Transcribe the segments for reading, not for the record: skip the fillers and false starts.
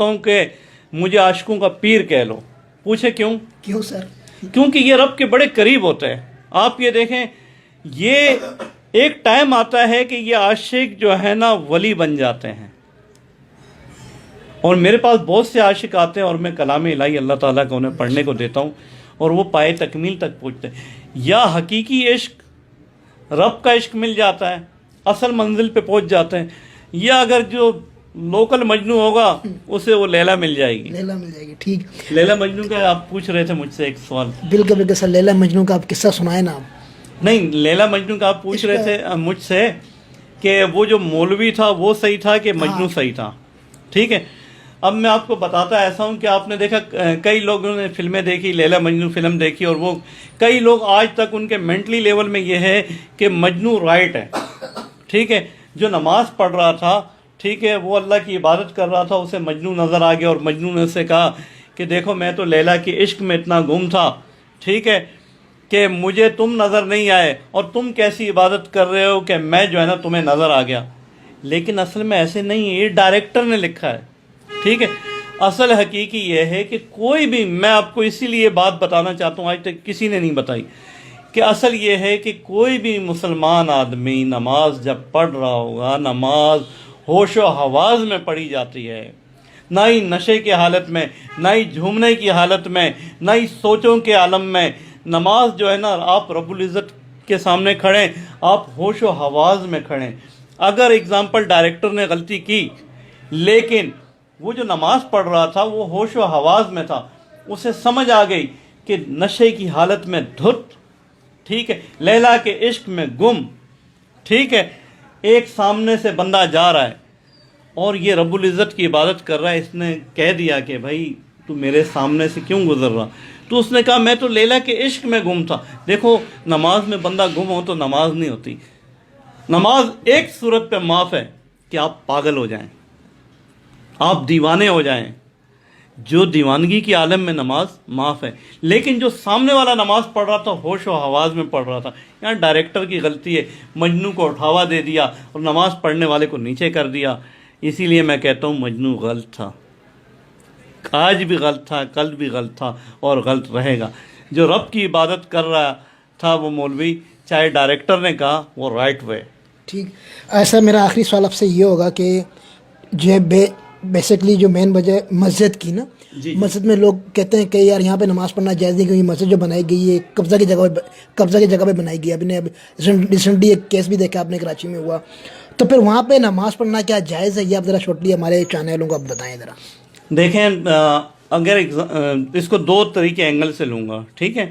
سکتا ہوں کہ مجھے عاشقوں کا پیر کہہ لو. پوچھے کیوں؟ کیوں سر؟ کیونکہ یہ رب کے بڑے قریب ہوتے ہیں. آپ یہ دیکھیں، یہ ایک ٹائم آتا ہے کہ یہ عاشق جو ہے نا ولی بن جاتے ہیں. اور میرے پاس بہت سے عاشق آتے ہیں اور میں کلام الہی اللہ تعالیٰ کا انہیں پڑھنے کو دیتا ہوں اور وہ پائے تکمیل تک پہنچتے ہیں. یا حقیقی عشق، رب کا عشق مل جاتا ہے، اصل منزل پہ پہنچ جاتے ہیں. یا اگر جو لوکل مجنو ہوگا اسے وہ لیلا مل جائے گی. لیلا مل جائے گی. ٹھیک. لیلا مجنو کا آپ پوچھ رہے تھے مجھ سے ایک سوال. بالکل بالکل سر، لیلا مجنو کا آپ قصہ سنائیں نا. آپ نہیں، لیلا مجنو کا آپ پوچھ رہے تھے مجھ سے کہ وہ جو مولوی تھا وہ صحیح تھا کہ مجنو صحیح تھا. ٹھیک ہے، اب میں آپ کو بتاتا ایسا ہوں کہ آپ نے دیکھا کئی لوگوں نے فلمیں دیکھی، لیلا مجنو فلم دیکھی، اور وہ کئی لوگ آج تک ان کے مینٹلی لیول میں یہ ہے کہ مجنو رائٹ ہے. ٹھیک ہے، جو نماز پڑھ رہا تھا، ٹھیک ہے، وہ اللہ کی عبادت کر رہا تھا، اسے مجنو نظر آ گیا اور مجنو نے اسے کہا کہ دیکھو میں تو لیلا کے عشق میں اتنا گم تھا، ٹھیک ہے، کہ مجھے تم نظر نہیں آئے اور تم کیسی عبادت کر رہے ہو کہ میں جو ہے نا تمہیں نظر آ گیا. لیکن اصل میں ایسے نہیں ہے، یہ ڈائریکٹر نے لکھا ہے. ٹھیک ہے، اصل حقیقی یہ ہے کہ کوئی بھی، میں آپ کو اسی لیے بات بتانا چاہتا ہوں، آج تک کسی نے نہیں بتائی، کہ اصل یہ ہے کہ کوئی بھی مسلمان آدمی نماز جب پڑھ رہا ہوگا، نماز ہوش و حواس میں پڑھی جاتی ہے، نہ ہی نشے کی حالت میں، نہ ہی جھومنے کی حالت میں، نہ ہی سوچوں کے عالم میں. نماز جو ہے نا، آپ رب العزت کے سامنے کھڑے، آپ ہوش و حواس میں کھڑے. اگر اگزامپل ڈائریکٹر نے غلطی کی، لیکن وہ جو نماز پڑھ رہا تھا وہ ہوش و حواس میں تھا، اسے سمجھ آ گئی کہ نشے کی حالت میں دھت، ٹھیک ہے، لیلا کے عشق میں گم، ٹھیک ہے، ایک سامنے سے بندہ جا رہا ہے اور یہ رب العزت کی عبادت کر رہا ہے. اس نے کہہ دیا کہ بھائی تو میرے سامنے سے کیوں گزر رہا؟ تو اس نے کہا میں تو لیلا کے عشق میں گم تھا. دیکھو، نماز میں بندہ گم ہو تو نماز نہیں ہوتی. نماز ایک صورت پہ معاف ہے کہ آپ پاگل ہو جائیں، آپ دیوانے ہو جائیں، جو دیوانگی کی عالم میں نماز معاف ہے. لیکن جو سامنے والا نماز پڑھ رہا تھا ہوش و حواس میں پڑھ رہا تھا، یہاں ڈائریکٹر کی غلطی ہے، مجنو کو اٹھاوا دے دیا اور نماز پڑھنے والے کو نیچے کر دیا. اسی لیے میں کہتا ہوں مجنو غلط تھا، آج بھی غلط تھا، کل بھی غلط تھا اور غلط رہے گا. جو رب کی عبادت کر رہا تھا وہ مولوی، چاہے ڈائریکٹر نے کہا، وہ رائٹ وے. ٹھیک. ایسا میرا آخری سوال آپ سے یہ ہوگا کہ جو بیسکلی جو مین وجہ مسجد کی نا، مسجد میں لوگ کہتے ہیں کہ یار یہاں پہ نماز پڑھنا جائز نہیں، کیونکہ مسجد جو بنائی گئی ہے قبضہ کی جگہ پہ بنائی گئی ہے. ابھی نے ریسنٹلی ایک کیس بھی دیکھا آپ نے کراچی میں ہوا، تو پھر وہاں پہ نماز پڑھنا کیا جائز ہے؟ یہ آپ ذرا شارٹلی ہمارے چینلوں کو آپ بتائیں ذرا. دیکھیں، اگر اس کو دو طریقے اینگل سے لوں گا. ٹھیک ہے،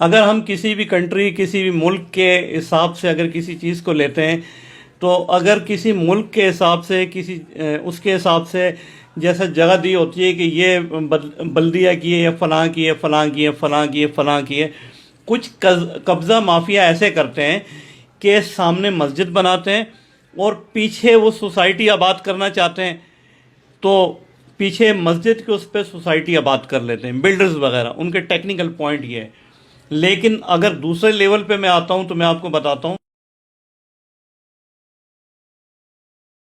اگر ہم کسی بھی کنٹری، کسی بھی ملک کے حساب سے اگر کسی چیز کو لیتے ہیں، تو اگر کسی ملک کے حساب سے، اس کے حساب سے جیسا جگہ دی ہوتی ہے کہ یہ بلدیہ کی ہے، یا فلاں کی ہے، فلاں کی ہے، فلاں کی ہے، فلاں کی ہے، کچھ قبضہ مافیا ایسے کرتے ہیں کہ سامنے مسجد بناتے ہیں اور پیچھے وہ سوسائٹی آباد کرنا چاہتے ہیں، تو پیچھے مسجد کے اس پہ سوسائٹی آباد کر لیتے ہیں، بلڈرز وغیرہ. ان کے ٹیکنیکل پوائنٹ یہ ہے. لیکن اگر دوسرے لیول پہ میں آتا ہوں تو میں آپ کو بتاتا ہوں